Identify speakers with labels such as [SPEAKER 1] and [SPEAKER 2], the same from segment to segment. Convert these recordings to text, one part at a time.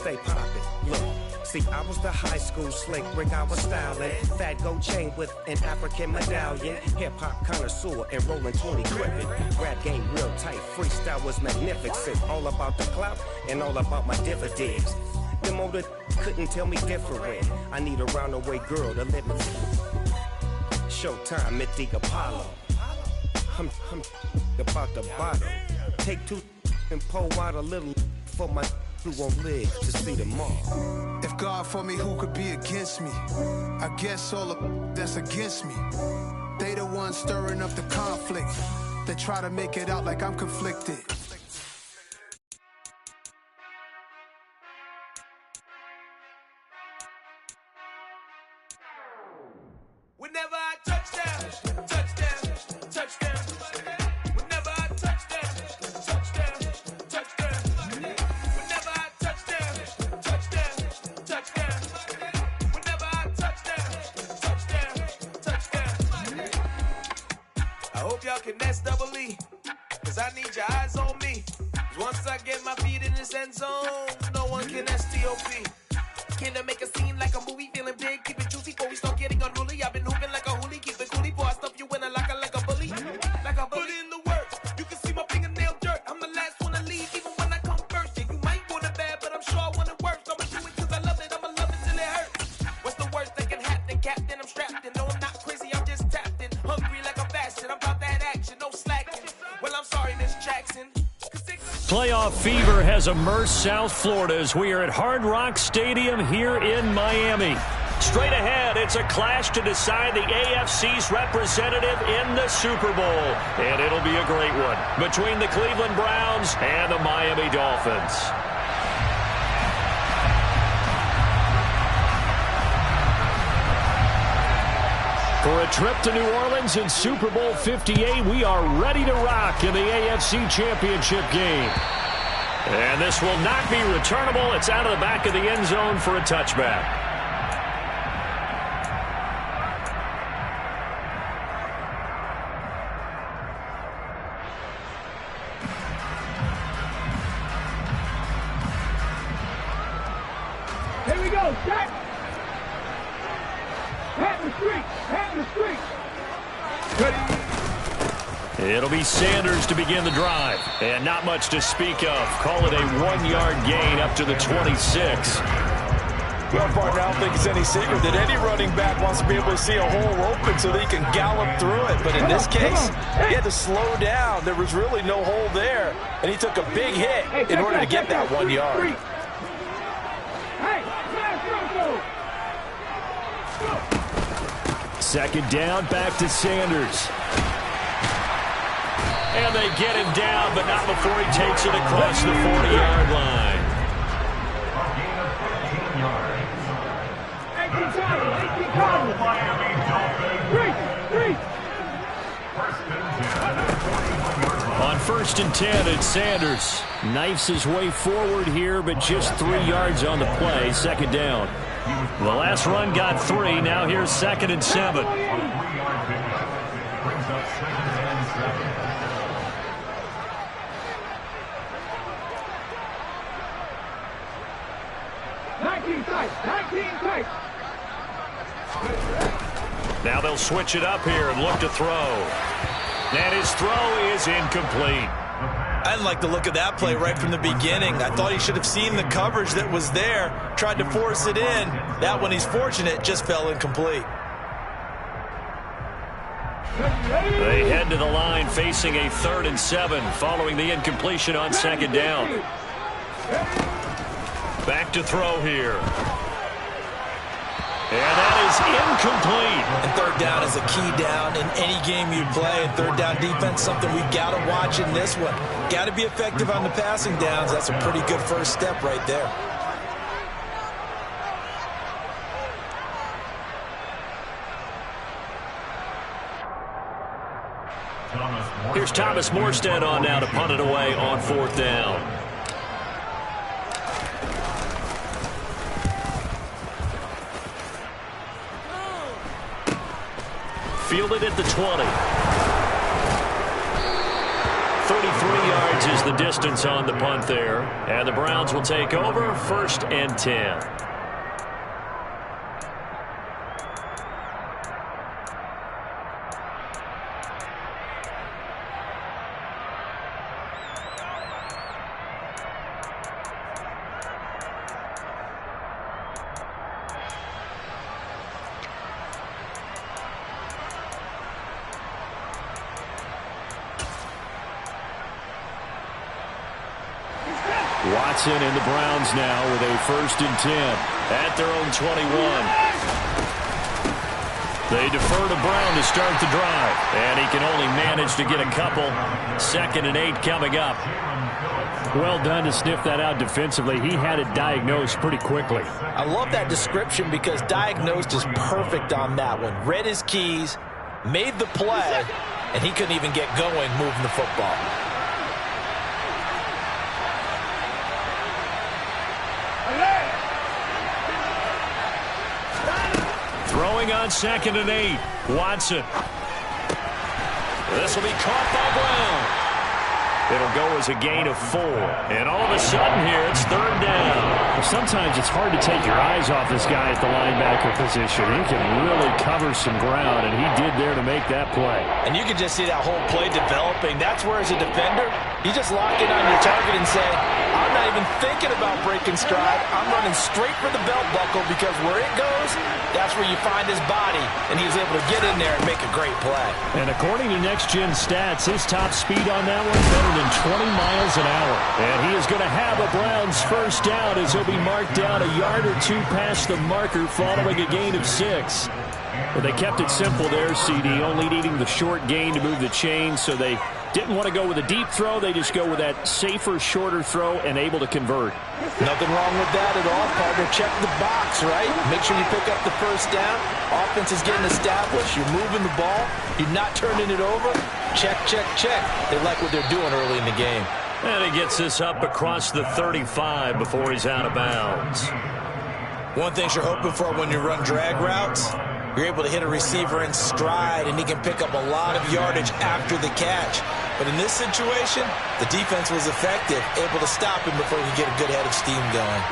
[SPEAKER 1] stay poppin'. Look, see, I was the high school slick Rick, I was styling. Fat gold chain with an African medallion. Hip-hop connoisseur and rolling 20 crippin'. Rap game real tight, freestyle was magnificent. All about the clout and all about my dividends. Them older couldn't tell me different. I need a roundaway girl to let me. Showtime at the Apollo. I'm about the bottom. Take two and pour out a little for my who won't live to see tomorrow.
[SPEAKER 2] If God for me, who could be against me? I guess all of that's against me. They the ones stirring up the conflict. They try to make it out like I'm conflicted.
[SPEAKER 3] Whenever I touchdown, touchdown, touchdown. Whenever I touchdown, touchdown, touchdown. Whenever I touchdown, touchdown, touchdown. Whenever I touchdown, touchdown. I hope y'all can S-double-E, cause I need your eyes on me. Cause once I get my feet in this end zone, no one can S-T-O-P. Can I make a scene like a movie, feeling big, keep it juicy before we start getting unruly. I've been hooping like a hoolie, keep it coolie before I stuff you in a locker like a bully. Like a bully. Put in the work, you can see my fingernail dirt. I'm the last one to leave, even when I come first. Yeah, you might want it bad, but I'm sure I want it worse. I'ma do it cause I love it, I'ma love it till it hurts. What's the worst that can happen, Captain? I'm strapped in, no I'm not crazy, I'm just tapped in. Hungry like a bastard, I'm about that action, no slacking. Well, I'm sorry, Miss Jackson.
[SPEAKER 4] Playoff fever has immersed South Florida as we are at Hard Rock Stadium here in Miami. Straight ahead, it's a clash to decide the AFC's representative in the Super Bowl. And it'll be a great one between the Cleveland Browns and the Miami Dolphins. For a trip to New Orleans in Super Bowl 58, we are ready to rock in the AFC Championship game. And this will not be returnable. It's out of the back of the end zone for a touchback.
[SPEAKER 5] Here we go, Jack. Pat the street. Pat the street.
[SPEAKER 4] It'll be Sanders to begin the drive. And not much to speak of. Call it a 1-yard gain up to the 26.
[SPEAKER 6] Well, partner, I don't think it's any secret that any running back wants to be able to see a hole open so that he can gallop through it. But in this case, he had to slow down. There was really no hole there. And he took a big hit in order to get that 1 yard.
[SPEAKER 4] Second down, back to Sanders. And they get him down, but not before he takes it across the 40-yard line. On 1st and 10, it's Sanders. Knifes his way forward here, but just 3 yards on the play. Second down. The last run got 3. Now here's 2nd and 7. Now they'll switch it up here and look to throw. And his throw is incomplete.
[SPEAKER 6] I didn't like the look of that play right from the beginning. I thought he should have seen the coverage that was there, tried to force it in. That one, he's fortunate, just fell incomplete.
[SPEAKER 4] They head to the line facing a 3rd and 7 following the incompletion on 2nd down. Back to throw here. And that is incomplete.
[SPEAKER 6] And 3rd down is a key down in any game you play. And 3rd down defense, something we've got to watch in this one. Got to be effective on the passing downs. That's a pretty good first step right there.
[SPEAKER 4] Here's Thomas Morstead on now to punt it away on 4th down. Fielded at the 20. 33 yards yards is the distance on the punt there. And the Browns will take over 1st and 10. Watson and the Browns now with a 1st and 10 at their own 21. They defer to Brown to start the drive, and he can only manage to get a couple. 2nd and 8 coming up.
[SPEAKER 7] Well done to sniff that out defensively. He had it diagnosed pretty quickly.
[SPEAKER 6] I love that description because diagnosed is perfect on that one. Read his keys, made the play, and he couldn't even get going moving the football.
[SPEAKER 4] Throwing on 2nd and 8. Watson. This will be caught by Brown. It'll go as a gain of 4. And all of a sudden here, it's 3rd down.
[SPEAKER 7] Sometimes it's hard to take your eyes off this guy at the linebacker position. He can really cover some ground, and he did there to make that play.
[SPEAKER 6] And you can just see that whole play developing. That's where, as a defender, you just lock in on your target and say, I'm not even thinking about breaking stride. I'm running straight for the belt buckle because where it goes, that's where you find his body. And he was able to get in there and make a great play.
[SPEAKER 7] And according to Next Gen Stats, his top speed on that one better than 20 miles an hour.
[SPEAKER 4] And he is going to have a Browns 1st down as he'll be marked down a yard or 2 past the marker following a gain of 6.
[SPEAKER 7] Well, they kept it simple there, CD, only needing the short gain to move the chain, so they didn't want to go with a deep throw. They just go with that safer, shorter throw and able to convert.
[SPEAKER 6] Nothing wrong with that at all, partner. Check the box, right? Make sure you pick up the 1st down. Offense is getting established. You're moving the ball. You're not turning it over. Check, check, check. They like what they're doing early in the game.
[SPEAKER 4] And he gets this up across the 35 before he's out of bounds.
[SPEAKER 6] One thing you're hoping for when you run drag routes, you're able to hit a receiver in stride, and he can pick up a lot of yardage after the catch. But in this situation, the defense was effective, able to stop him before he could get a good head of steam going.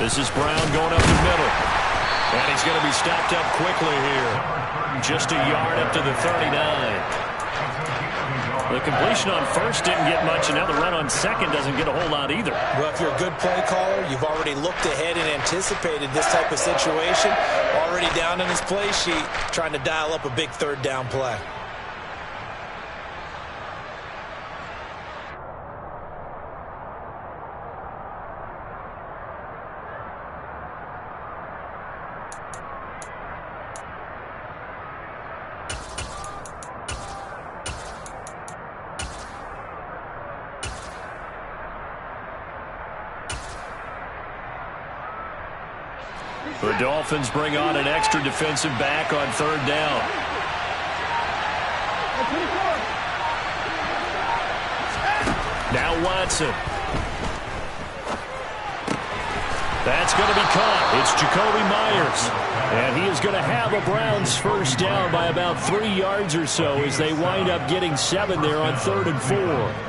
[SPEAKER 4] This is Brown going up the middle. And he's going to be stopped up quickly here. Just a yard up to the 39. The completion on 1st didn't get much, and now the run on 2nd doesn't get a whole lot either.
[SPEAKER 6] Well, if you're a good play caller, you've already looked ahead and anticipated this type of situation. Already down on his play sheet, trying to dial up a big 3rd down play.
[SPEAKER 4] The Dolphins bring on an extra defensive back on 3rd down. Now Watson. That's going to be caught. It's Jacoby Myers. And he is going to have a Browns 1st down by about 3 yards or so as they wind up getting 7 there on 3rd and 4.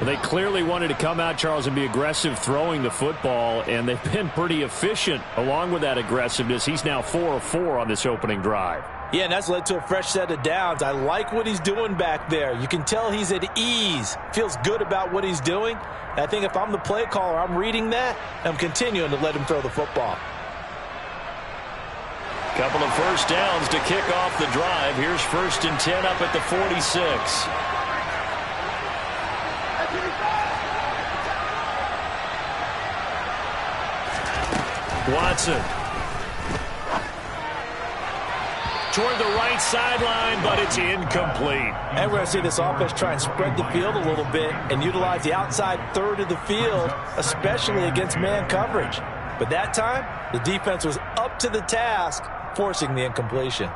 [SPEAKER 7] They clearly wanted to come out, Charles, and be aggressive throwing the football, and they've been pretty efficient along with that aggressiveness. He's now 4 of 4 on this opening drive.
[SPEAKER 6] Yeah, and that's led to a fresh set of downs. I like what he's doing back there. You can tell he's at ease, feels good about what he's doing. And I think if I'm the play caller, I'm reading that, and I'm continuing to let him throw the football.
[SPEAKER 4] Couple of 1st downs to kick off the drive. Here's 1st and 10 up at the 46. Watson. Toward the right sideline, but it's incomplete.
[SPEAKER 6] And we're going to see this offense try and spread the field a little bit and utilize the outside 3rd of the field, especially against man coverage. But that time, the defense was up to the task, forcing the incompletion.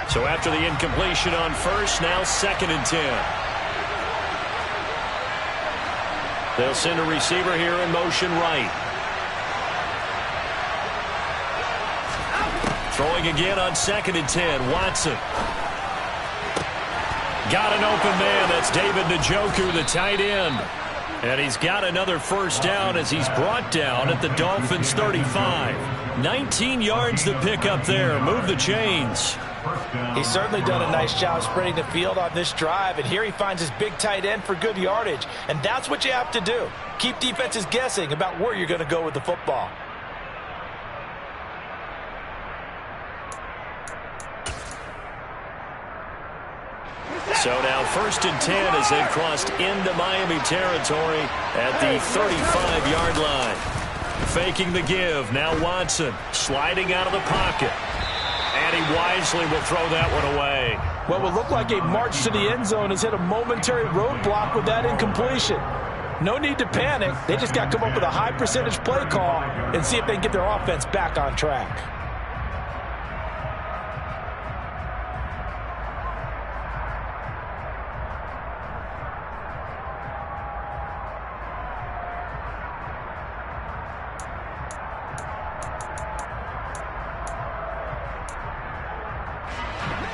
[SPEAKER 4] So after the incompletion on 1st, now 2nd and 10. They'll send a receiver here in motion right. Throwing again on 2nd and 10. Watson. Got an open man. That's David Njoku, the tight end. And he's got another first down as he's brought down at the Dolphins' 35. 19 yards to pick up there. Move the chains.
[SPEAKER 6] He's certainly done a nice job spreading the field on this drive, and here he finds his big tight end for good yardage. And that's what you have to do. Keep defenses guessing about where you're going to go with the football.
[SPEAKER 4] So now 1st and 10 as they've crossed into Miami territory at the 35-yard line. Faking the give. Now Watson sliding out of the pocket. And he wisely will throw that one away.
[SPEAKER 6] What would look like a march to the end zone has hit a momentary roadblock with that incompletion. No need to panic. They just got to come up with a high percentage play call and see if they can get their offense back on track.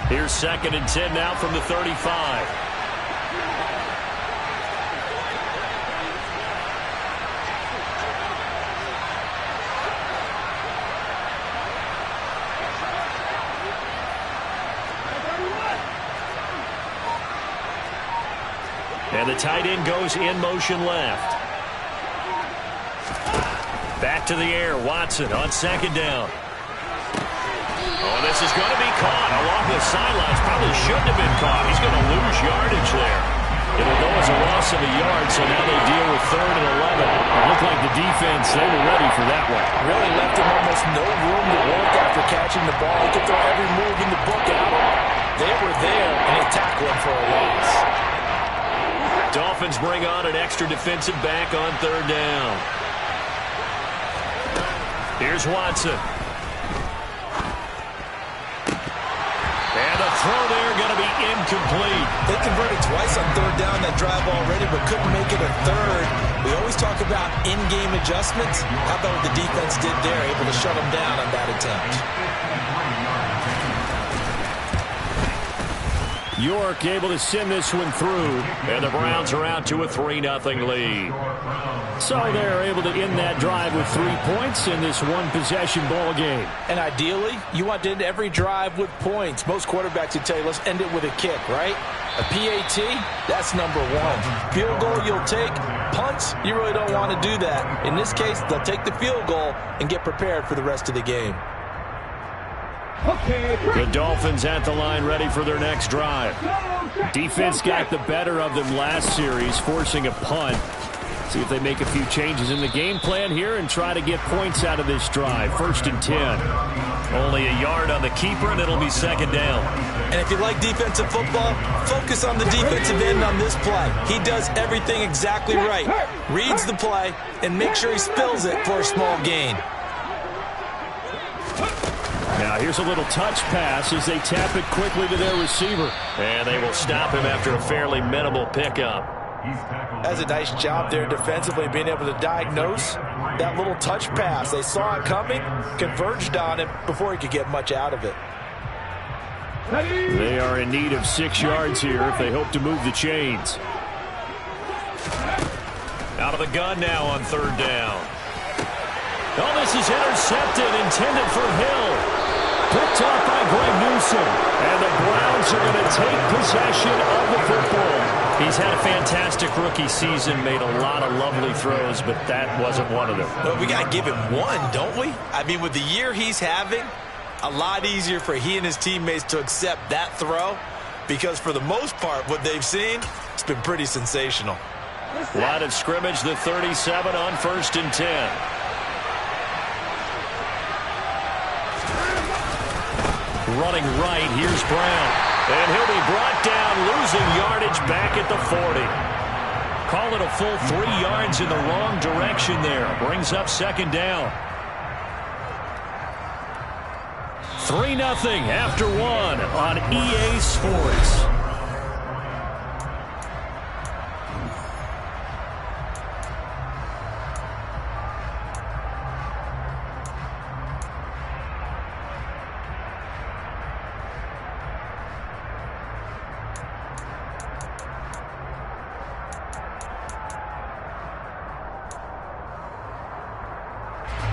[SPEAKER 4] Here's 2nd and 10 now from the 35. And the tight end goes in motion left. Back to the air. Watson on 2nd down. Oh, this is going to be caught along the sidelines. Probably shouldn't have been caught. He's going to lose yardage there. It'll go as a loss of a yard, so now they deal with 3rd and 11. It looked like the defense, they were ready for that one.
[SPEAKER 6] Really left him almost no room to work after catching the ball. He could throw every move in the book at him. They were there, and they tackled him for a loss.
[SPEAKER 4] Dolphins bring on an extra defensive back on 3rd down. Here's Watson. And the throw there going to be incomplete.
[SPEAKER 6] They converted twice on 3rd down that drive already, but couldn't make it a 3rd. We always talk about in-game adjustments. How about what the defense did there, able to shut them down on that attempt.
[SPEAKER 4] York able to send this one through, and the Browns are out to a 3-0 lead. So they're able to end that drive with 3 points in this one-possession ball game.
[SPEAKER 6] And ideally, you want to end every drive with points. Most quarterbacks would tell you, let's end it with a kick, right? A PAT, that's number 1. Field goal you'll take. Punts, you really don't want to do that. In this case, they'll take the field goal and get prepared for the rest of the game.
[SPEAKER 4] The Dolphins at the line ready for their next drive. Defense got the better of them last series, forcing a punt. See if they make a few changes in the game plan here and try to get points out of this drive. 1st and 10. Only a yard on the keeper, and it'll be 2nd down.
[SPEAKER 6] And if you like defensive football, focus on the defensive end on this play. He does everything exactly right. Reads the play and makes sure he spills it for a small gain.
[SPEAKER 4] Now here's a little touch pass as they tap it quickly to their receiver. And they will stop him after a fairly minimal pickup.
[SPEAKER 6] That's a nice job there defensively, being able to diagnose that little touch pass. They saw it coming, converged on him before he could get much out of it.
[SPEAKER 4] They are in need of 6 yards here if they hope to move the chains. Out of the gun now on 3rd down. Oh, this is intercepted, intended for Hill. Picked off by Greg Newsom. And the Browns are going to take possession of the football. He's had a fantastic rookie season, made a lot of lovely throws, but that wasn't one of them.
[SPEAKER 6] Well, we got to give him one, don't we? I mean, with the year he's having, a lot easier for he and his teammates to accept that throw, because for the most part, what they've seen, it's been pretty sensational.
[SPEAKER 4] Line of scrimmage, the 37 on 1st and 10. Running right, here's Brown. And he'll be brought down, losing yardage back at the 40. Call it a full 3 yards in the wrong direction there. Brings up 2nd down. 3-0 after 1 on EA Sports.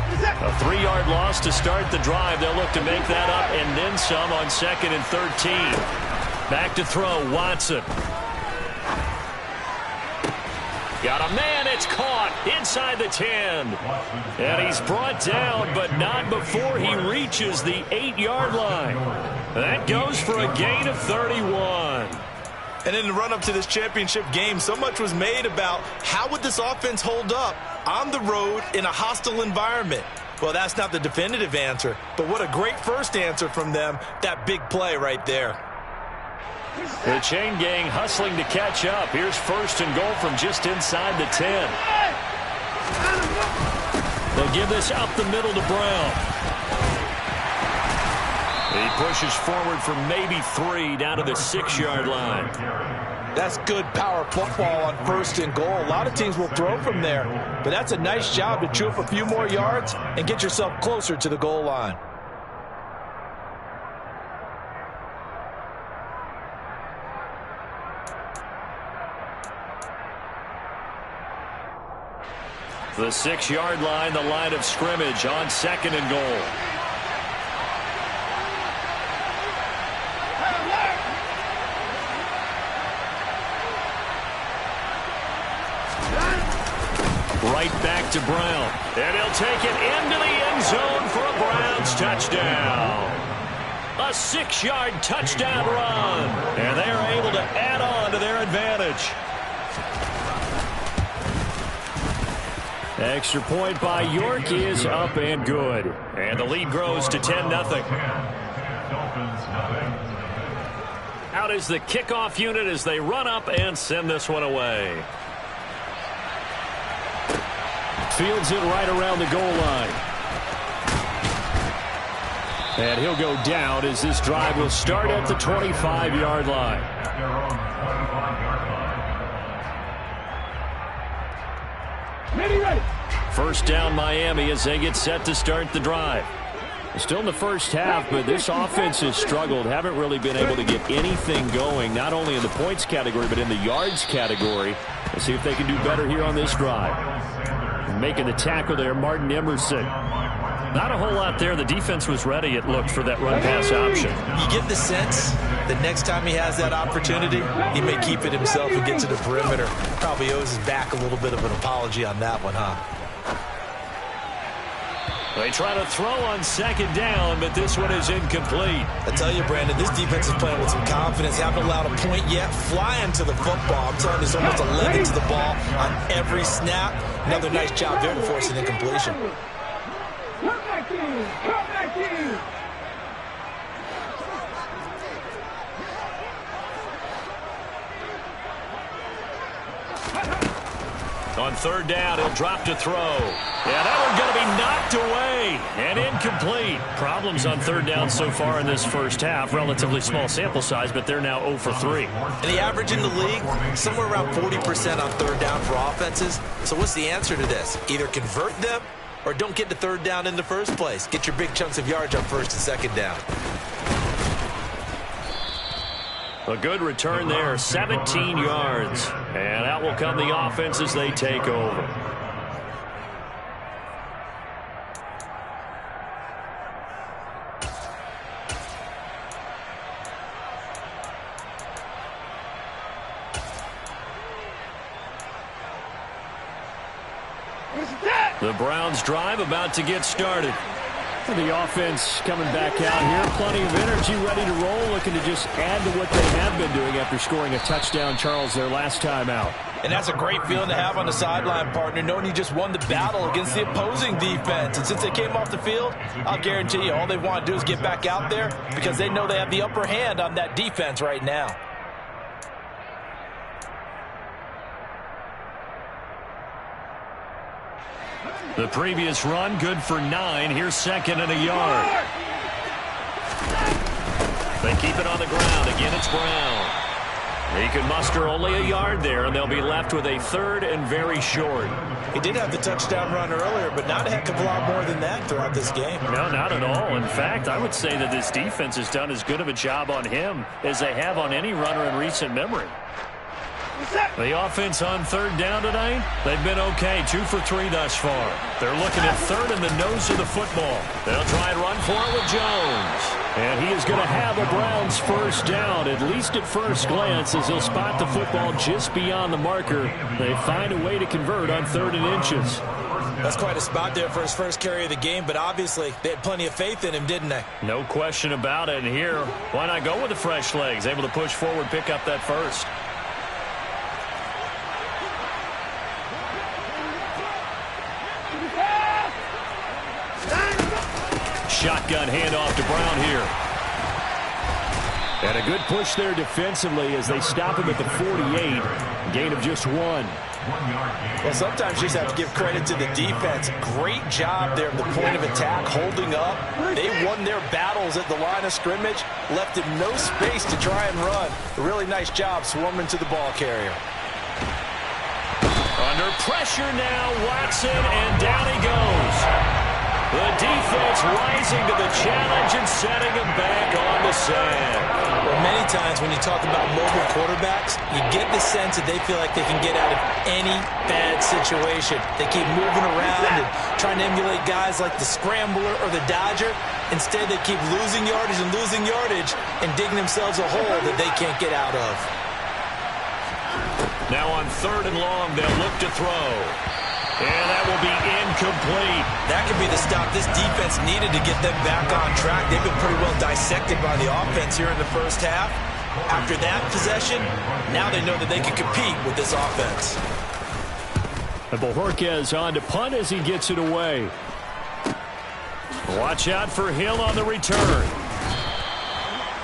[SPEAKER 4] A 3-yard loss to start the drive. They'll look to make that up and then some on 2nd and 13. Back to throw, Watson. Got a man, it's caught inside the 10. And he's brought down, but not before he reaches the 8-yard line. That goes for a gain of 31.
[SPEAKER 6] And in the run-up to this championship game, so much was made about how would this offense hold up on the road in a hostile environment. Well, that's not the definitive answer, but what a great first answer from them, that big play right there.
[SPEAKER 4] The chain gang hustling to catch up. Here's 1st and goal from just inside the 10. They'll give this up the middle to Brown. He pushes forward for maybe 3 down to the 6-yard line.
[SPEAKER 6] That's good power football on 1st and goal. A lot of teams will throw from there, but that's a nice job to chew up a few more yards and get yourself closer to the goal line.
[SPEAKER 4] The 6-yard line, the line of scrimmage on 2nd and goal. Right back to Brown. And he'll take it into the end zone for a Browns touchdown. A 6-yard touchdown run. And they're able to add on to their advantage. Extra point by York is up and good. And the lead grows to 10-0. Out is the kickoff unit as they run up and send this one away. Fields it right around the goal line. And he'll go down as this drive will start at the 25-yard line. First down Miami as they get set to start the drive. Still in the first half, but this offense has struggled. Haven't really been able to get anything going, not only in the points category, but in the yards category. Let's see if they can do better here on this drive. Making the tackle there, Martin Emerson. Not a whole lot there. The defense was ready, it looked, for that run-pass option.
[SPEAKER 6] You get the sense that next time he has that opportunity, he may keep it himself and get to the perimeter. Probably owes his back a little bit of an apology on that one, huh?
[SPEAKER 4] They try to throw on 2nd down, but this one is incomplete.
[SPEAKER 6] I tell you, Brandon, this defense is playing with some confidence. Haven't allowed a point yet. Flying to the football. I'm telling you, there's almost 11 to the ball on every snap. Another nice job there to force an incompletion.
[SPEAKER 5] Come back in! Come back in!
[SPEAKER 4] On 3rd down, he'll drop to throw. Yeah, that one's going to be knocked away and incomplete. Problems on 3rd down so far in this first half. Relatively small sample size, but they're now 0 for 3.
[SPEAKER 6] And the average in the league, somewhere around 40% on 3rd down for offenses. So what's the answer to this? Either convert them or don't get to 3rd down in the first place. Get your big chunks of yards on 1st and 2nd down.
[SPEAKER 4] A good return there, 17 yards. And out will come the offense as they take over. The Browns drive about to get started. The offense coming back out here. Plenty of energy, ready to roll, looking to just add to what they have been doing after scoring a touchdown, Charles, their last time out.
[SPEAKER 6] And that's a great feeling to have on the sideline, partner, knowing you just won the battle against the opposing defense. And since they came off the field, I'll guarantee you all they want to do is get back out there because they know they have the upper hand on that defense right now.
[SPEAKER 4] The previous run, good for 9. Here's 2nd and a yard. They keep it on the ground. Again, it's Brown. He can muster only a yard there, and they'll be left with a 3rd and very short.
[SPEAKER 6] He did have the touchdown run earlier, but not a heck of a lot more than that throughout this game.
[SPEAKER 4] No, not at all. In fact, I would say that this defense has done as good of a job on him as they have on any runner in recent memory. The offense on third down tonight, they've been okay, 2 for 3 thus far. They're looking at third in the nose of the football. They'll try and run for it with Jones. And he is going to have the Browns first down, at least at first glance, as he'll spot the football just beyond the marker. They find a way to convert on 3rd and inches.
[SPEAKER 6] That's quite a spot there for his first carry of the game, but obviously they had plenty of faith in him, didn't they?
[SPEAKER 4] No question about it. And here, why not go with the fresh legs? Able to push forward, pick up that first. Shotgun handoff to Brown here. And a good push there defensively as they stop him at the 48. Gain of just 1.
[SPEAKER 6] Well, sometimes you just have to give credit to the defense. Great job there at the point of attack, holding up. They won their battles at the line of scrimmage, left him no space to try and run. A really nice job swarming to the ball carrier.
[SPEAKER 4] Under pressure now, Watson, and down he goes. The defense rising to the challenge and setting him back on the sand.
[SPEAKER 6] Well, many times when you talk about mobile quarterbacks, you get the sense that they feel like they can get out of any bad situation. They keep moving around and trying to emulate guys like the scrambler or the dodger. Instead, they keep losing yardage and digging themselves a hole that they can't get out of.
[SPEAKER 4] Now on 3rd and long, they'll look to throw. And that will be incomplete.
[SPEAKER 6] That could be the stop this defense needed to get them back on track. They've been pretty well dissected by the offense here in the first half. After that possession, now they know that they can compete with this offense.
[SPEAKER 4] And Bojorquez on to punt as he gets it away. Watch out for Hill on the return.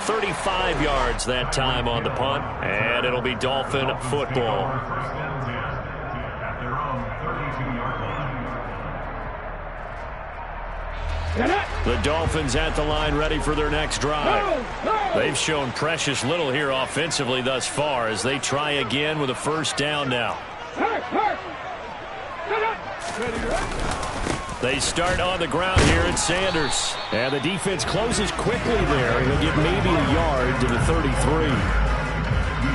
[SPEAKER 4] 35 yards that time on the punt, and it'll be Dolphin football. The Dolphins at the line ready for their next drive. They've shown precious little here offensively thus far as they try again with a first down now. They start on the ground here at Sanders. And the defense closes quickly there. He'll get maybe a yard to the 33.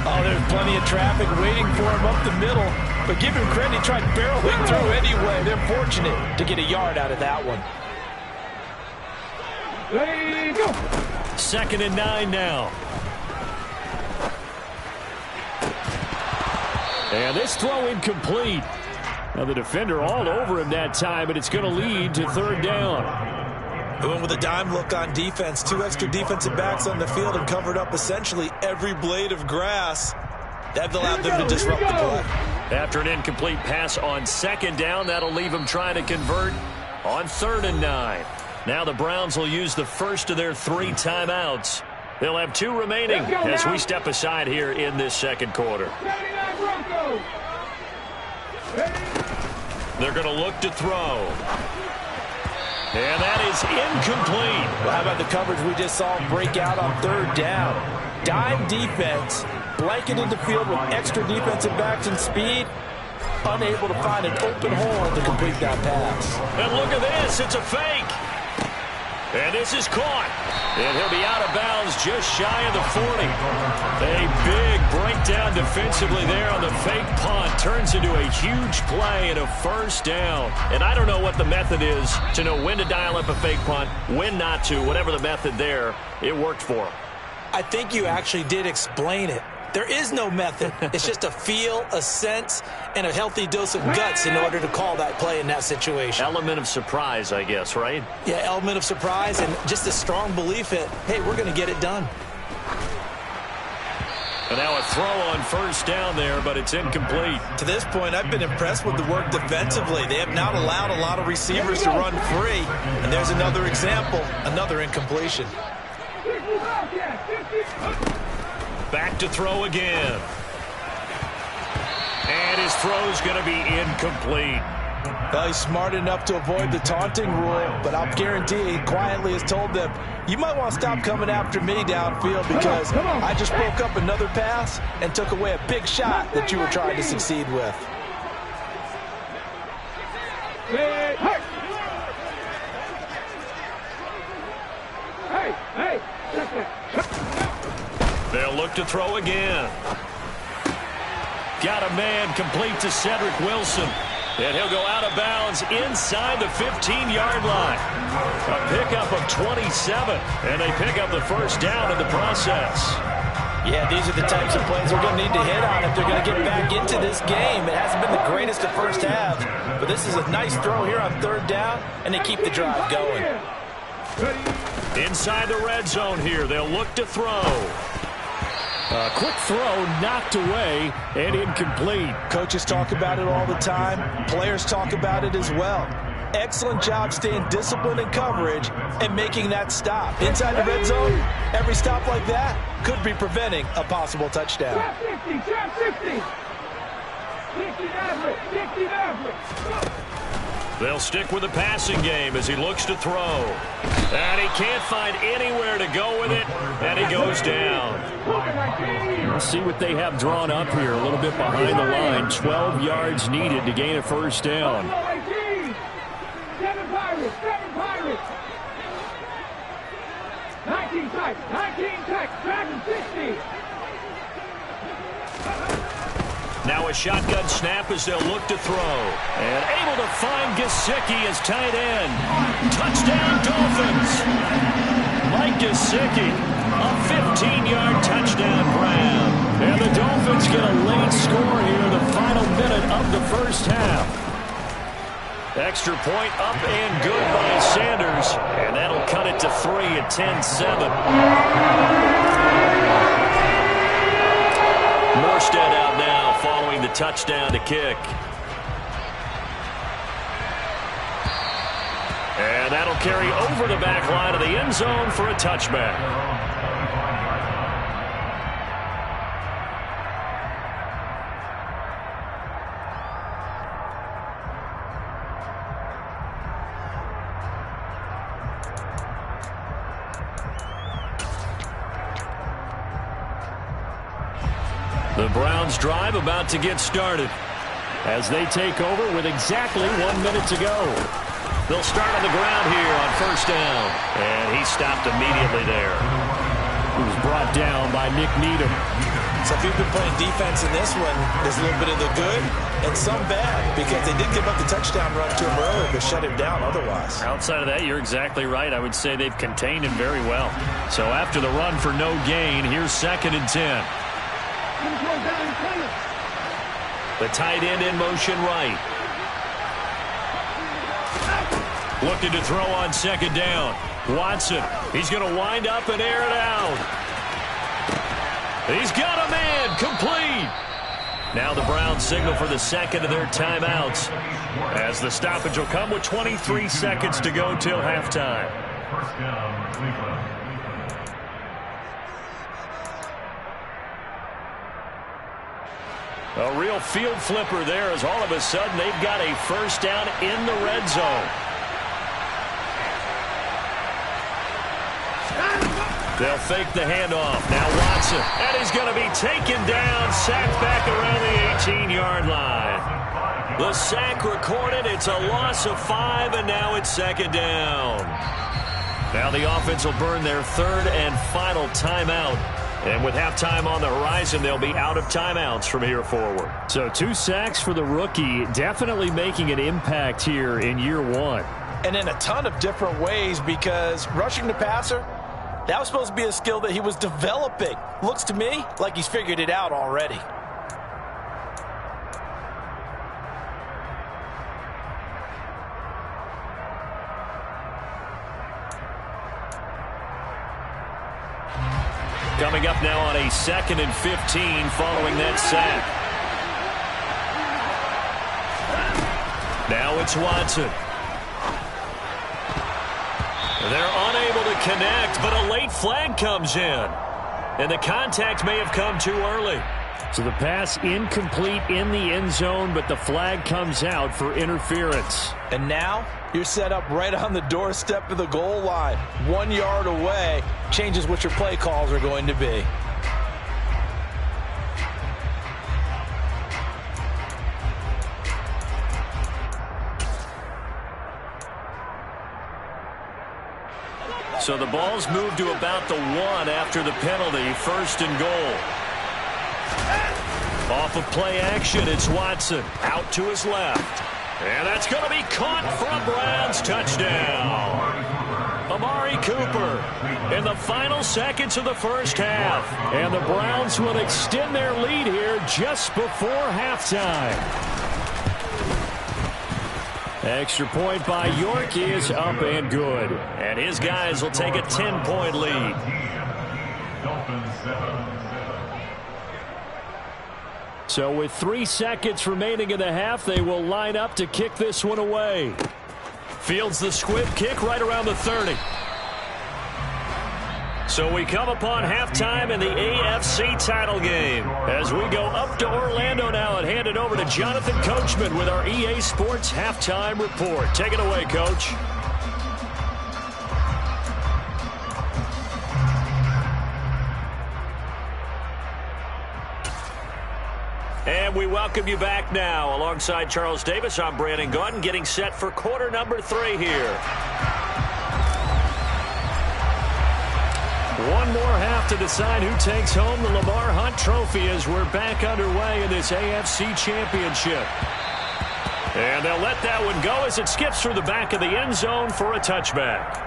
[SPEAKER 6] Oh, there's plenty of traffic waiting for him up the middle. But give him credit, he tried barreling through anyway. They're fortunate to get a yard out of that one.
[SPEAKER 4] 2nd and 9 now. And this throw incomplete. Now the defender all over him that time, but it's going to lead to 3rd down.
[SPEAKER 6] Going with a dime look on defense. 2 extra defensive backs on the field and covered up essentially every blade of grass. That allowed them to disrupt the play.
[SPEAKER 4] After an incomplete pass on 2nd down, that'll leave them trying to convert on 3rd and 9. Now the Browns will use the first of their 3 timeouts. They'll have 2 remaining as we step aside here in this 2nd quarter. They're going to look to throw. And that is incomplete.
[SPEAKER 6] Well, how about the coverage we just saw break out on 3rd down? Dime defense, blanketed the field with extra defensive backs and speed. Unable to find an open hole to complete that pass.
[SPEAKER 4] And look at this. It's a fake. And this is caught. And he'll be out of bounds just shy of the 40. A big breakdown defensively there on the fake punt. Turns into a huge play and a first down. And I don't know what the method is to know when to dial up a fake punt, when not to. Whatever the method there, it worked for him.
[SPEAKER 6] I think you actually did explain it. There is no method. It's just a feel, a sense, and a healthy dose of guts in order to call that play in that situation.
[SPEAKER 4] Element of surprise, I guess, right?
[SPEAKER 6] Yeah, element of surprise and just a strong belief that, hey, we're going to get it done.
[SPEAKER 4] And now a throw on first down there, but it's incomplete.
[SPEAKER 6] To this point, I've been impressed with the work defensively. They have not allowed a lot of receivers to run free. And there's another example, another incompletion.
[SPEAKER 4] Back to throw again. And his throw's going to be incomplete.
[SPEAKER 6] Well, he's smart enough to avoid the taunting rule, but I'll guarantee he quietly has told them, you might want to stop coming after me downfield because I just broke up another pass and took away a big shot that you were trying to succeed with.
[SPEAKER 4] They'll look to throw again. Got a man, complete to Cedric Wilson. And he'll go out of bounds inside the 15-yard line. A pickup of 27, and they pick up the first down in the process.
[SPEAKER 6] Yeah, these are the types of plays we're going to need to hit on if they're going to get back into this game. It hasn't been the greatest of first halves, but this is a nice throw here on third down, and they keep the drive going.
[SPEAKER 4] Inside the red zone here, they'll look to throw. A quick throw knocked away and incomplete.
[SPEAKER 6] Coaches talk about it all the time. Players talk about it as well. Excellent job staying disciplined in coverage and making that stop. Inside the red zone, every stop like that could be preventing a possible touchdown.
[SPEAKER 5] Trap 50, trap 50. 60 average, 60 average.
[SPEAKER 4] They'll stick with the passing game as he looks to throw. And he can't find anywhere to go with it, and he goes down.
[SPEAKER 7] Let's see what they have drawn up here. A little bit behind the line. 12 yards needed to gain a first down.
[SPEAKER 5] 7 Pirates, 7 Pirates. 19 types, Dragon 60.
[SPEAKER 4] Now a shotgun snap as they'll look to throw. And able to find Gesicki as tight end. Touchdown, Dolphins. Mike Gesicki, a 15-yard touchdown grab. And the Dolphins get a late score here in the final minute of the first half. Extra point up and good by Sanders. And that'll cut it to 3 at 10-7. Morstead out now following the touchdown to kick. And that'll carry over the back line of the end zone for a touchback. The Browns drive about to get started as they take over with exactly 1 minute to go. They'll start on the ground here on first down. And he stopped immediately there.
[SPEAKER 7] He was brought down by Nick Needham.
[SPEAKER 6] So if you've been playing defense in this one, there's a little bit of the good and some bad, because they did give up the touchdown run to him earlier, but shut him down otherwise.
[SPEAKER 4] Outside of that, you're exactly right. I would say they've contained him very well. So after the run for no gain, here's 2nd and 10. The tight end in motion right. Looking to throw on 2nd down. Watson, he's going to wind up and air it out. He's got a man, complete. Now the Browns signal for the second of their timeouts, as the stoppage will come with 23 seconds to go till halftime. A real field flipper there, as all of a sudden they've got a first down in the red zone. They'll fake the handoff. Now Watson, and he's going to be taken down, sacked back around the 18-yard line. The sack recorded. It's a loss of 5, and now it's 2nd down. Now the offense will burn their 3rd and final timeout. And with halftime on the horizon, they'll be out of timeouts from here forward.
[SPEAKER 7] So 2 sacks for the rookie, definitely making an impact here in year 1.
[SPEAKER 6] And in a ton of different ways, because rushing the passer, that was supposed to be a skill that he was developing. Looks to me like he's figured it out already.
[SPEAKER 4] Coming up now on a 2nd and 15 following that sack. Now it's Watson. They're unable to connect, but a late flag comes in. And the contact may have come too early.
[SPEAKER 7] So the pass incomplete in the end zone, but the flag comes out for interference.
[SPEAKER 6] And now you're set up right on the doorstep of the goal line. 1 yard away changes what your play calls are going to be.
[SPEAKER 4] So the ball's moved to about the 1 after the penalty. 1st and goal. Off of play action, it's Watson. Out to his left. And that's going to be caught for a Browns touchdown. Amari Cooper in the final seconds of the first half. And the Browns will extend their lead here just before halftime. Extra point by York is up and good. And his guys will take a 10-point lead. So with 3 seconds remaining in the half, they will line up to kick this one away. Fields the squib kick right around the 30. So we come upon halftime in the AFC title game. As we go up to Orlando now and hand it over to Jonathan Coachman with our EA Sports Halftime Report. Take it away, Coach. And we welcome you back now. Alongside Charles Davis, I'm Brandon Gaudin, getting set for quarter number 3 here. One more half to decide who takes home the Lamar Hunt Trophy as we're back underway in this AFC Championship. And they'll let that one go as it skips through the back of the end zone for a touchback.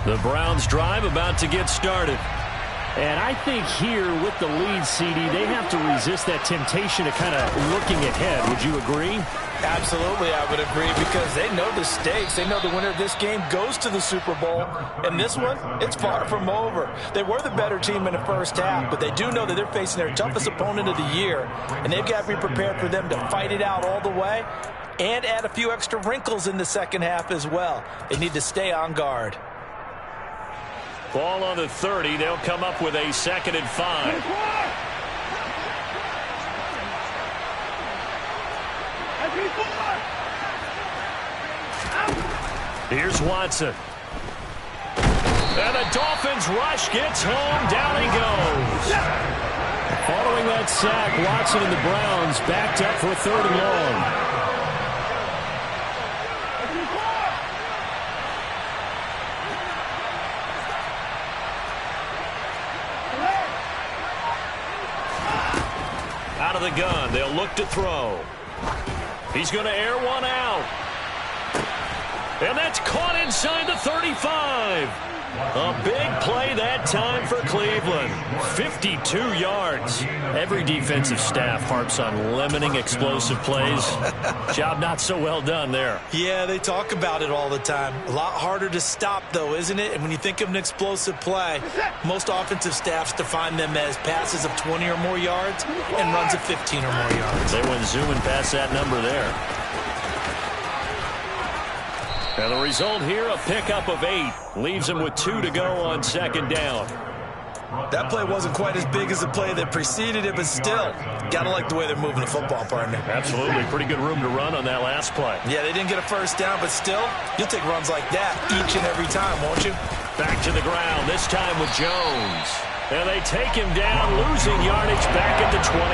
[SPEAKER 4] The Browns drive about to get started.
[SPEAKER 7] And I think here with the lead, CD, they have to resist that temptation of kind of looking ahead. Would you agree?
[SPEAKER 6] Absolutely, I would agree, because they know the stakes. They know the winner of this game goes to the Super Bowl. And this one, it's far from over. They were the better team in the first half, but they do know that they're facing their toughest opponent of the year. And they've got to be prepared for them to fight it out all the way and add a few extra wrinkles in the second half as well. They need to stay on guard.
[SPEAKER 4] Ball on the 30. They'll come up with a 2nd and 5. Here's Watson. And the Dolphins rush gets home. Down he goes.
[SPEAKER 7] Following that sack, Watson and the Browns backed up for a 3rd and long.
[SPEAKER 4] Out of the gun, they'll look to throw. He's going to air one out. And that's caught inside the 35. A big play that time for Cleveland. 52 yards. Every defensive staff harps on limiting explosive plays. Job not so well done there.
[SPEAKER 6] Yeah, they talk about it all the time. A lot harder to stop, though, isn't it? And when you think of an explosive play, most offensive staffs define them as passes of 20 or more yards and runs of 15 or more yards.
[SPEAKER 4] They went zooming past that number there. And the result here, a pickup of 8. Leaves them with 2 to go on 2nd down.
[SPEAKER 6] That play wasn't quite as big as the play that preceded it, but still, got to like the way they're moving the football, partner.
[SPEAKER 4] Absolutely. Pretty good room to run on that last play.
[SPEAKER 6] Yeah, they didn't get a first down, but still, you'll take runs like that each and every time, won't you?
[SPEAKER 4] Back to the ground, this time with Jones. And they take him down, losing yardage back at the 27.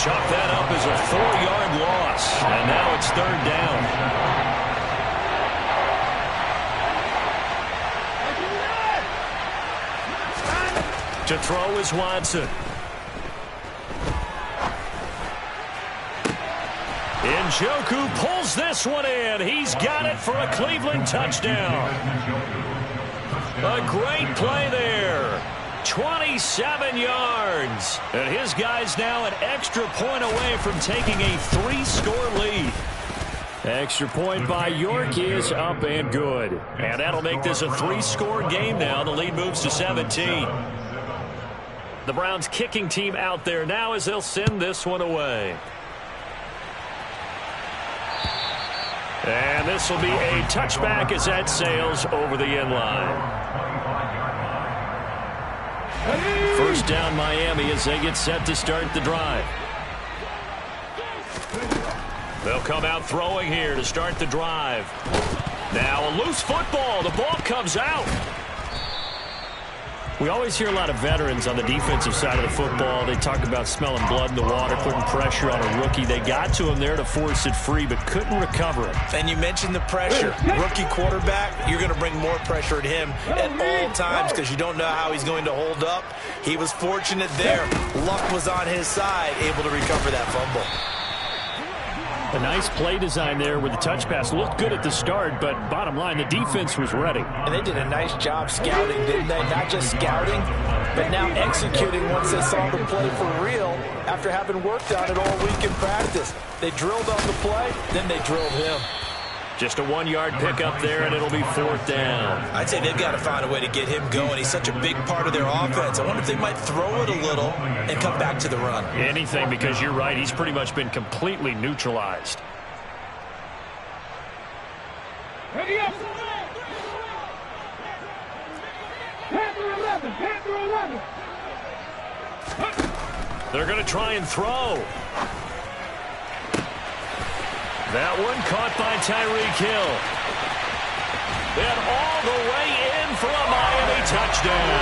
[SPEAKER 4] Chalk that up as a 4-yard loss. And now it's 3rd down. To throw is Watson. Njoku pulls this one in. He's got it for a Cleveland touchdown. A great play there. 27 yards. And his guy's now an extra point away from taking a 3-score lead.
[SPEAKER 7] Extra point by York is up and good.
[SPEAKER 4] And that'll make this a 3-score game now. The lead moves to 17. The Browns kicking team out there now as they'll send this one away. And this will be a touchback as that sails over the end line. First down Miami as they get set to start the drive. They'll come out throwing here to start the drive. Now a loose football. The ball comes out. We always hear a lot of veterans on the defensive side of the football. They talk about smelling blood in the water, putting pressure on a rookie. They got to him there to force it free, but couldn't recover it.
[SPEAKER 6] And you mentioned the pressure. Rookie quarterback, you're going to bring more pressure at him at all times because you don't know how he's going to hold up. He was fortunate there. Luck was on his side, able to recover that fumble.
[SPEAKER 4] A nice play design there with the touch pass. Looked good at the start, but bottom line, the defense was ready.
[SPEAKER 6] And they did a nice job scouting, didn't they? Not just scouting, but now executing once they saw the play for real after having worked on it all week in practice. They drilled on the play, then they drilled him.
[SPEAKER 4] Just a 1-yard pickup there, and it'll be 4th down.
[SPEAKER 6] I'd say they've got to find a way to get him going. He's such a big part of their offense. I wonder if they might throw it a little and come back to the run.
[SPEAKER 4] Anything, because you're right. He's pretty much been completely neutralized.
[SPEAKER 5] Ready up. Panther 11. Panther 11.
[SPEAKER 4] They're going to try and throw. That one caught by Tyreek Hill. Then all the way in for a Miami touchdown.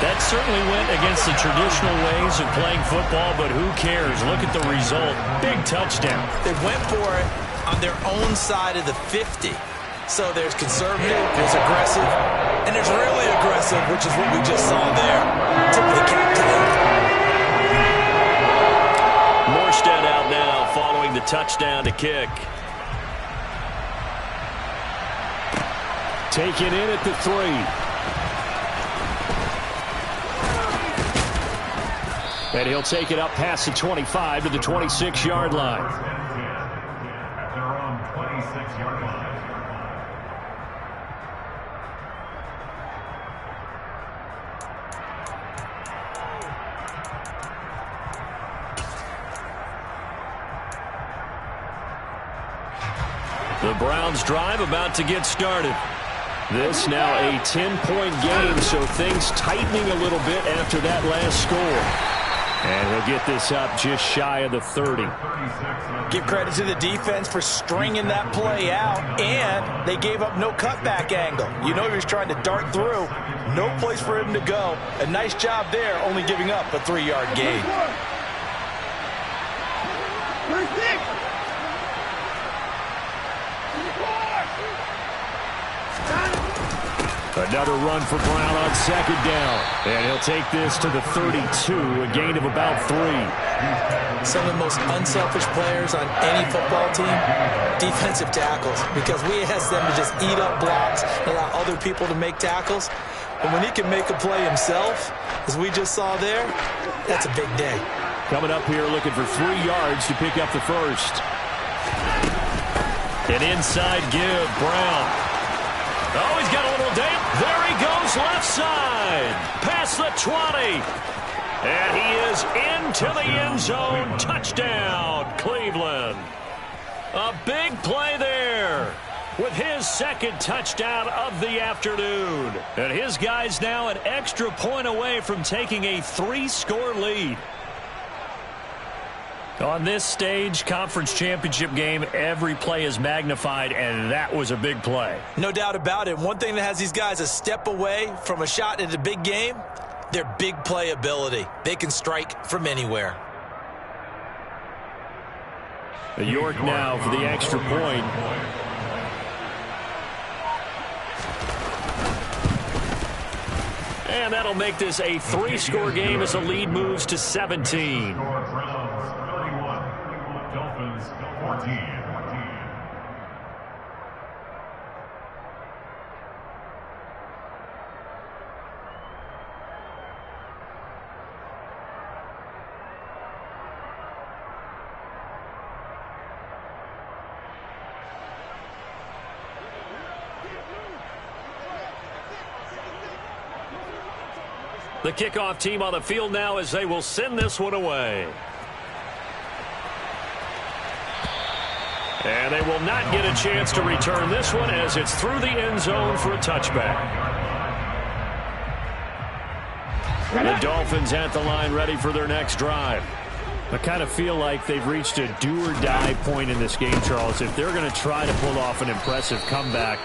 [SPEAKER 4] That certainly went against the traditional ways of playing football, but who cares? Look at the result. Big touchdown.
[SPEAKER 6] They went for it on their own side of the 50. So there's conservative, there's aggressive, and there's really aggressive, which is what we just saw there. Tip of the cap to them.
[SPEAKER 4] Morstead out now following the touchdown to kick. Taken in at the 3. And he'll take it up past the 25 to the 26-yard line.
[SPEAKER 8] At their own 26-yard line.
[SPEAKER 4] The Browns drive about to get started. This now a 10-point game, so things tightening a little bit after that last score. And he'll get this up just shy of the 30.
[SPEAKER 6] Give credit to the defense for stringing that play out, and they gave up no cutback angle. You know he was trying to dart through. No place for him to go. A nice job there, only giving up a 3-yard gain.
[SPEAKER 4] Another run for Brown on 2nd down. And he'll take this to the 32, a gain of about 3.
[SPEAKER 6] Some of the most unselfish players on any football team, defensive tackles, because we ask them to just eat up blocks and allow other people to make tackles. And when he can make a play himself, as we just saw there, that's a big day.
[SPEAKER 4] Coming up here looking for 3 yards to pick up the first. An inside give, Brown. Oh, he's got a little date. There he goes, left side. Past the 20. And he is into the end zone. Touchdown, Cleveland. A big play there with his 2nd touchdown of the afternoon. And his guys now an extra point away from taking a 3-score lead. On this stage, conference championship game, every play is magnified, and that was a big play.
[SPEAKER 6] No doubt about it. One thing that has these guys a step away from a shot at a big game, their big play ability. They can strike from anywhere.
[SPEAKER 4] York now for the extra point. And that'll make this a 3-score game as the lead moves to 17.
[SPEAKER 8] Dolphins 14.
[SPEAKER 4] The kickoff team on the field now as they will send this one away. And they will not get a chance to return this one as it's through the end zone for a touchback. The Dolphins at the line ready for their next drive. I kind of feel like they've reached a do-or-die point in this game, Charles. If they're going to try to pull off an impressive comeback,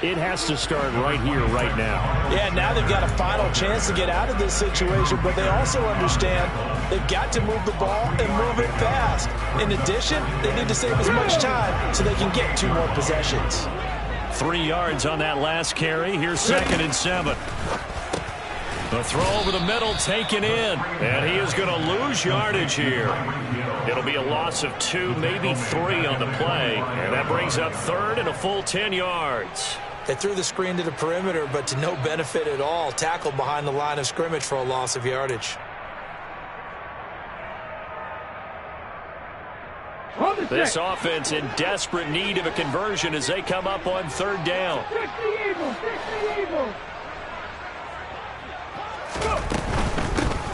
[SPEAKER 7] it has to start right here, right now.
[SPEAKER 6] Yeah, now they've got a final chance to get out of this situation, but they also understand they've got to move the ball and move it fast. In addition, they need to save as much time so they can get 2 more possessions.
[SPEAKER 4] 3 yards on that last carry. Here's 2nd and 7. The throw over the middle taken in, and he is going to lose yardage here. It'll be a loss of 2, maybe 3 on the play, and that brings up 3rd and a full 10 yards.
[SPEAKER 6] They threw the screen to the perimeter, but to no benefit at all. Tackled behind the line of scrimmage for a loss of yardage.
[SPEAKER 4] This offense in desperate need of a conversion as they come up on 3rd down.
[SPEAKER 5] Fix the Eagles! Fix the Eagles!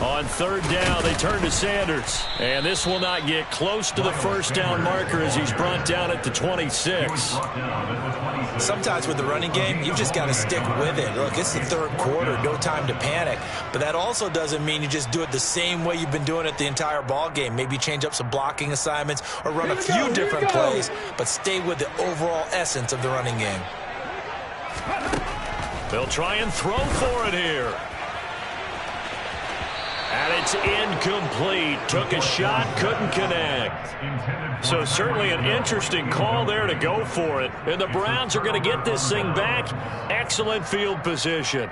[SPEAKER 4] On 3rd down, they turn to Sanders. And this will not get close to the 1st down marker as he's brought down at the 26.
[SPEAKER 6] Sometimes with the running game, you've just got to stick with it. Look, it's the 3rd quarter, no time to panic. But that also doesn't mean you just do it the same way you've been doing it the entire ball game. Maybe change up some blocking assignments or run a few different plays, but stay with the overall essence of the running game.
[SPEAKER 4] They'll try and throw for it here. And it's incomplete. Took a shot, couldn't connect. So certainly an interesting call there to go for it. And the Browns are going to get this thing back. Excellent field position.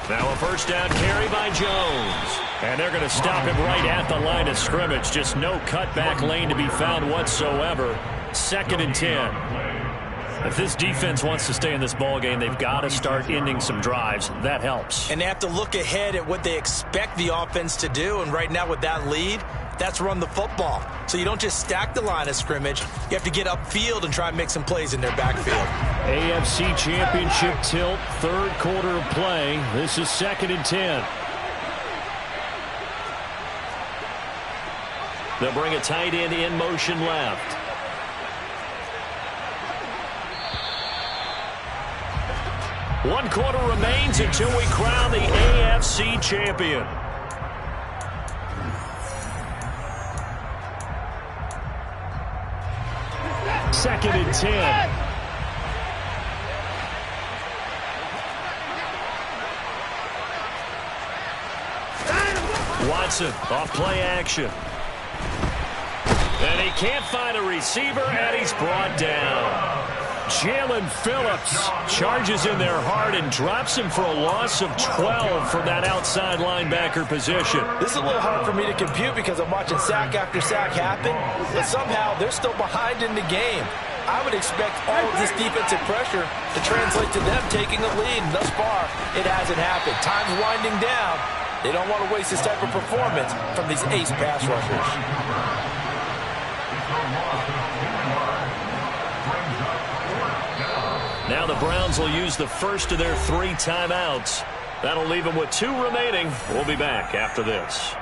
[SPEAKER 4] Now a 1st down carry by Jones. And they're going to stop him right at the line of scrimmage. Just no cutback lane to be found whatsoever. 2nd and 10. If this defense wants to stay in this ball game, they've got to start ending some drives. That helps.
[SPEAKER 6] And they have to look ahead at what they expect the offense to do. And right now with that lead, that's run the football. So you don't just stack the line of scrimmage. You have to get upfield and try and make some plays in their backfield.
[SPEAKER 4] AFC Championship tilt, 3rd quarter of play. This is 2nd and 10. They'll bring a tight end in motion left. One quarter remains until we crown the AFC champion. Second and 10. Watson off play action. And he can't find a receiver, and he's brought down. Jalen Phillips charges in there hard and drops him for a loss of 12 from that outside linebacker position.
[SPEAKER 6] This is a little hard for me to compute because I'm watching sack after sack happen, but somehow they're still behind in the game. I would expect all of this defensive pressure to translate to them taking a lead. Thus far, it hasn't happened. Time's winding down. They don't want to waste this type of performance from these ace pass rushers.
[SPEAKER 4] Now the Browns will use the first of their 3 timeouts. That'll leave them with 2 remaining. We'll be back after this.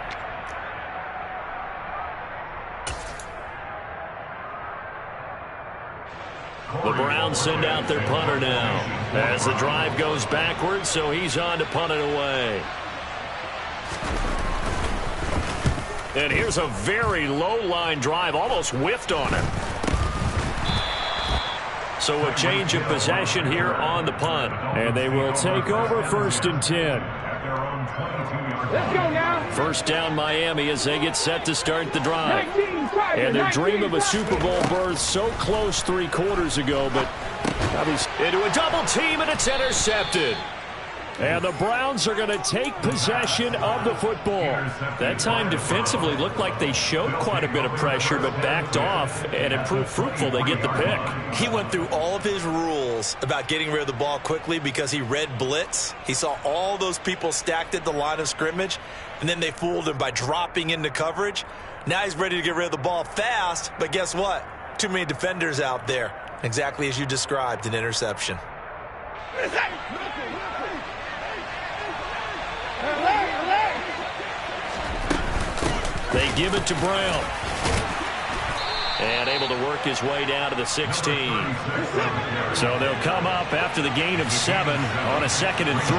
[SPEAKER 4] The Browns send out their punter now as the drive goes backwards, so he's on to punt it away. And here's a very low-line drive, almost whiffed on him. So a change of possession here on the punt. And they will take over 1st and 10.
[SPEAKER 5] Let's go now.
[SPEAKER 4] 1st down Miami as they get set to start the drive. And their dream of a Super Bowl berth so close 3 quarters ago, but into a double team and it's intercepted. And the Browns are going to take possession of the football. That time defensively looked like they showed quite a bit of pressure but backed off, and it proved fruitful. They get the pick.
[SPEAKER 6] He went through all of his rules about getting rid of the ball quickly because he read blitz. He saw all those people stacked at the line of scrimmage, and then they fooled him by dropping into coverage. Now he's ready to get rid of the ball fast, but guess what? Too many defenders out there. Exactly as you described, an interception.
[SPEAKER 4] They give it to Brown. And able to work his way down to the 16. So they'll come up after the gain of 7 on a 2nd and 3.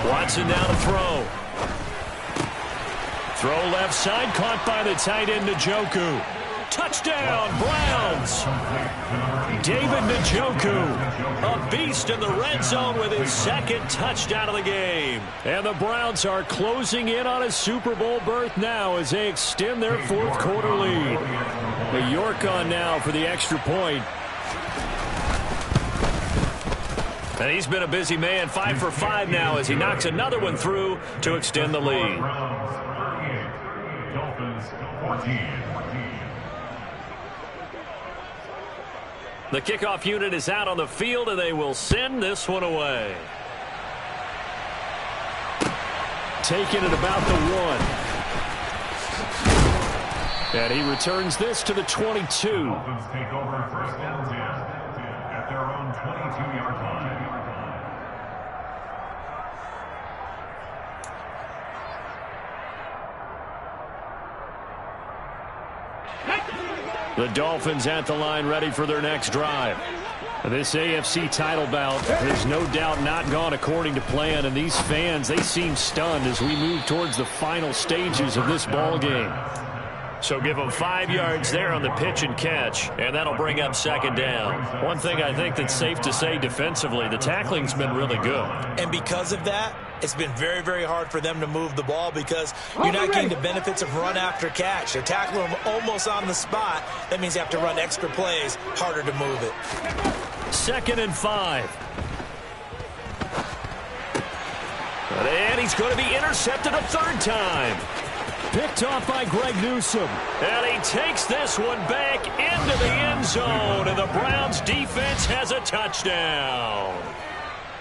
[SPEAKER 4] Watson now to throw. Throw left side, caught by the tight end Njoku. Touchdown, Browns. David Njoku, a beast in the red zone with his 2nd touchdown of the game. And the Browns are closing in on a Super Bowl berth now as they extend their 4th quarter lead. The York on now for the extra point. And he's been a busy man, 5 for 5 now as he knocks another one through to extend the lead.
[SPEAKER 8] Dolphins 14.
[SPEAKER 4] The kickoff unit is out on the field, and they will send this one away. Taking it about the 1. And he returns this to the 22.
[SPEAKER 8] Dolphins take over 1st and 10 at their own 22-yard line.
[SPEAKER 4] The Dolphins at the line ready for their next drive. This AFC title bout has no doubt not gone according to plan, and these fans, they seem stunned as we move towards the final stages of this ball game. So give them 5 yards there on the pitch and catch, and that'll bring up 2nd down. One thing I think that's safe to say defensively, the tackling's been really good.
[SPEAKER 9] And because of that, it's been very, very hard for them to move the ball because you're not getting the benefits of run after catch. They're tackling them almost on the spot. That means you have to run extra plays, harder to move it.
[SPEAKER 4] 2nd and 5. And he's going to be intercepted a 3rd time. Picked off by Greg Newsome. And he takes this one back into the end zone. And the Browns defense has a touchdown.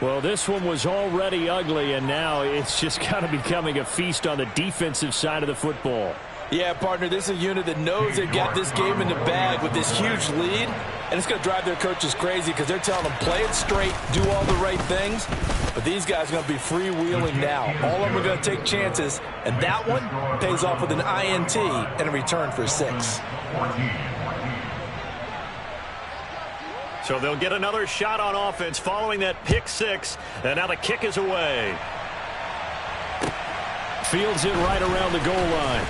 [SPEAKER 4] Well, this one was already ugly, and now it's just kind of becoming a feast on the defensive side of the football.
[SPEAKER 6] Yeah, partner, this is a unit that knows they've got this game in the bag with this huge lead, and it's going to drive their coaches crazy because they're telling them play it straight, do all the right things, but these guys are going to be freewheeling now. All of them are going to take chances, and that one pays off with an INT and a return for 6.
[SPEAKER 4] So they'll get another shot on offense following that pick 6, and now the kick is away. Fields it right around the goal line.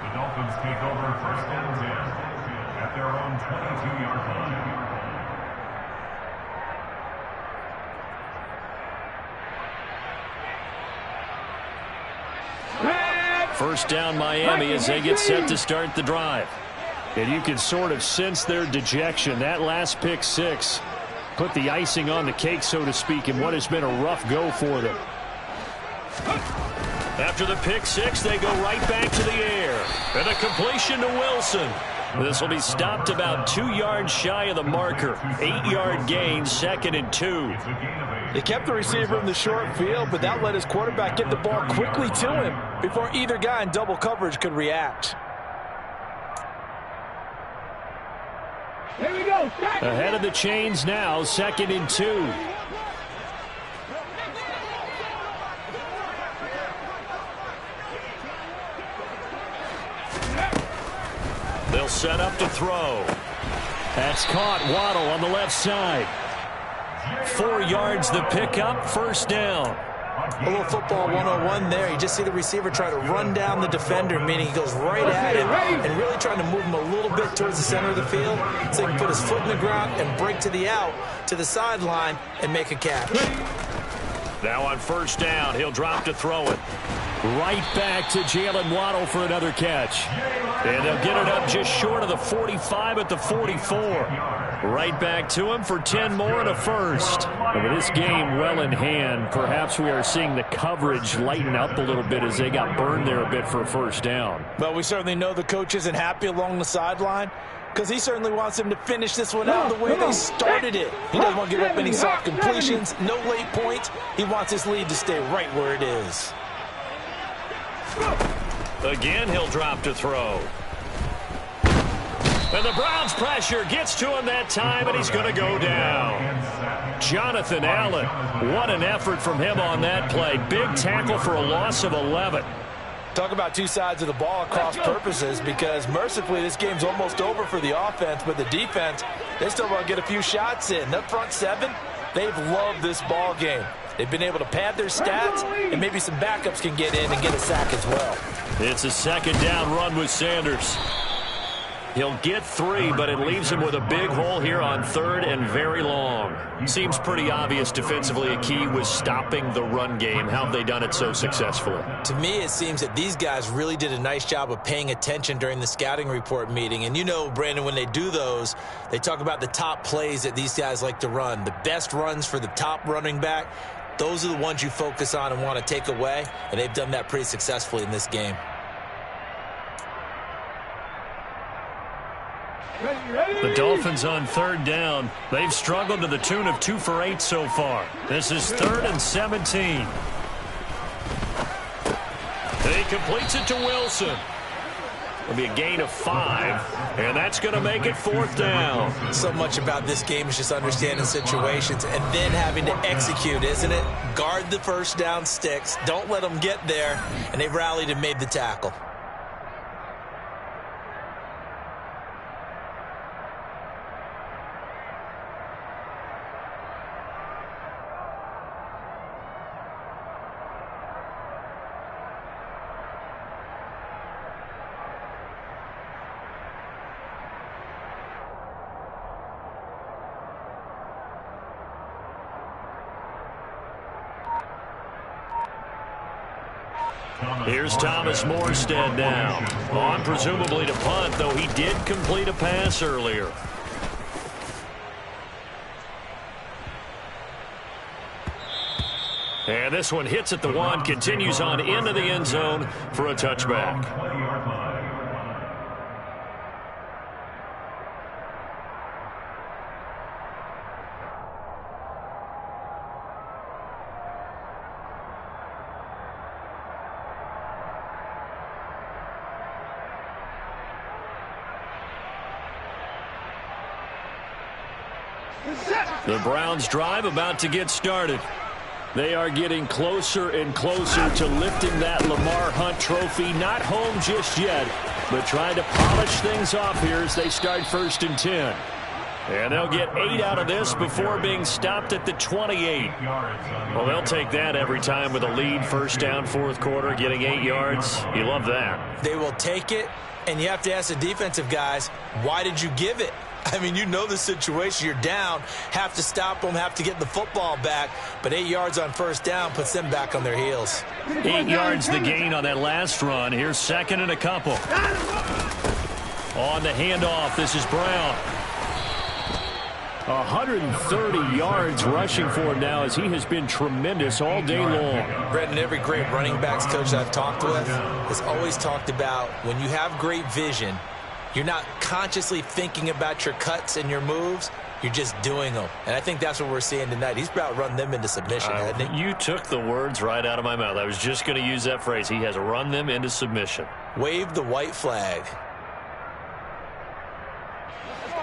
[SPEAKER 8] The Dolphins take over 1st and 10 at their own 22-yard line.
[SPEAKER 4] First down Miami as they get set to start the drive. And you can sort of sense their dejection. That last pick 6 put the icing on the cake, so to speak, in what has been a rough go for them. After the pick 6, they go right back to the air. And a completion to Wilson. This will be stopped about 2 yards shy of the marker. 8-yard gain, 2nd and 2.
[SPEAKER 6] They kept the receiver in the short field, but that let his quarterback get the ball quickly to him before either guy in double coverage could react.
[SPEAKER 5] Here we go.
[SPEAKER 4] Ahead of the chains now, 2nd and 2. They'll set up to throw. That's caught. Waddle on the left side. 4 yards the pickup, 1st down.
[SPEAKER 9] A little football 101 there. You just see the receiver try to run down the defender, meaning he goes right at him and really trying to move him a little bit towards the center of the field so he can put his foot in the ground and break to the out, to the sideline, and make a catch.
[SPEAKER 4] Now on 1st down, he'll drop to throw it. Right back to Jalen Waddle for another catch. And they'll get it up just short of the 45 at the 44. Right back to him for 10 more and a 1st. And with this game well in hand, perhaps we are seeing the coverage lighten up a little bit as they got burned there a bit for a 1st down.
[SPEAKER 9] Well, we certainly know the coach isn't happy along the sideline because he certainly wants them to finish this one out the way they started it. He doesn't want to give up any soft completions, no late points. He wants his lead to stay right where it is.
[SPEAKER 4] Again, he'll drop to throw. And the Browns pressure gets to him that time, and he's going to go down. Jonathan Allen, what an effort from him on that play. Big tackle for a loss of 11.
[SPEAKER 9] Talk about two sides of the ball at cross purposes, because mercifully this game's almost over for the offense, but the defense, they still want to get a few shots in. That front seven, they've loved this ball game. They've been able to pad their stats, and maybe some backups can get in and get a sack as well.
[SPEAKER 4] It's a second down run with Sanders. He'll get 3, but it leaves him with a big hole here on 3rd and very long. Seems pretty obvious defensively a key was stopping the run game. How have they done it so successfully?
[SPEAKER 9] To me, it seems that these guys really did a nice job of paying attention during the scouting report meeting. And you know, Brandon, when they do those, they talk about the top plays that these guys like to run. The best runs for the top running back, those are the ones you focus on and want to take away. And they've done that pretty successfully in this game.
[SPEAKER 4] The Dolphins on 3rd down. They've struggled to the tune of 2 for 8 so far. This is 3rd and 17. He completes it to Wilson. It'll be a gain of 5, and that's going to make it 4th down.
[SPEAKER 9] So much about this game is just understanding situations and then having to execute, isn't it? Guard the first down sticks. Don't let them get there, and they rallied and made the tackle.
[SPEAKER 4] Here's Thomas Morstead now. On presumably to punt, though he did complete a pass earlier. And this one hits at the 1, continues on into the end zone for a touchback. The Browns drive about to get started. They are getting closer and closer to lifting that Lamar Hunt trophy. Not home just yet, but trying to polish things off here as they start 1st and 10. And they'll get 8 out of this before being stopped at the 28. Well, they'll take that every time with a lead. 1st down, 4th quarter, getting 8 yards. You love that.
[SPEAKER 9] They will take it, and you have to ask the defensive guys, why did you give it? I mean, you know the situation. You're down, have to stop them, have to get the football back. But 8 yards on 1st down puts them back on their heels.
[SPEAKER 4] 8 yards the gain on that last run. Here's 2nd and a couple. On the handoff, this is Brown. 130 yards rushing for him now as he has been tremendous all day long.
[SPEAKER 9] Brendan, every great running backs coach I've talked with has always talked about when you have great vision, you're not consciously thinking about your cuts and your moves. You're just doing them. And I think that's what we're seeing tonight. He's about run them into submission, hasn't he?
[SPEAKER 4] You took the words right out of my mouth. I was just going to use that phrase. He has run them into submission.
[SPEAKER 9] Wave the white flag.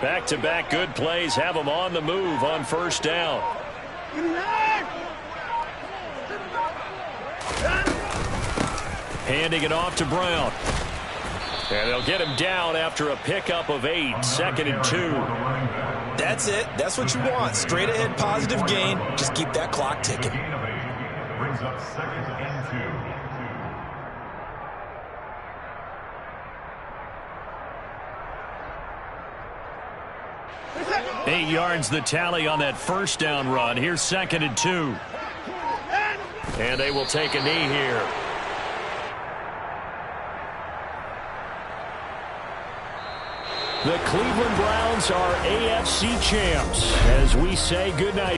[SPEAKER 4] Back-to-back good plays have them on the move on 1st down. Handing it off to Brown. And they'll get him down after a pickup of 8. 2nd and 2.
[SPEAKER 9] That's it. That's what you want. Straight ahead positive gain. Just keep that clock ticking.
[SPEAKER 8] Brings up 2nd and 2.
[SPEAKER 4] 8 yards the tally on that 1st down run. Here's 2nd and 2. And they will take a knee here. The Cleveland Browns are AFC champs as we say goodnight.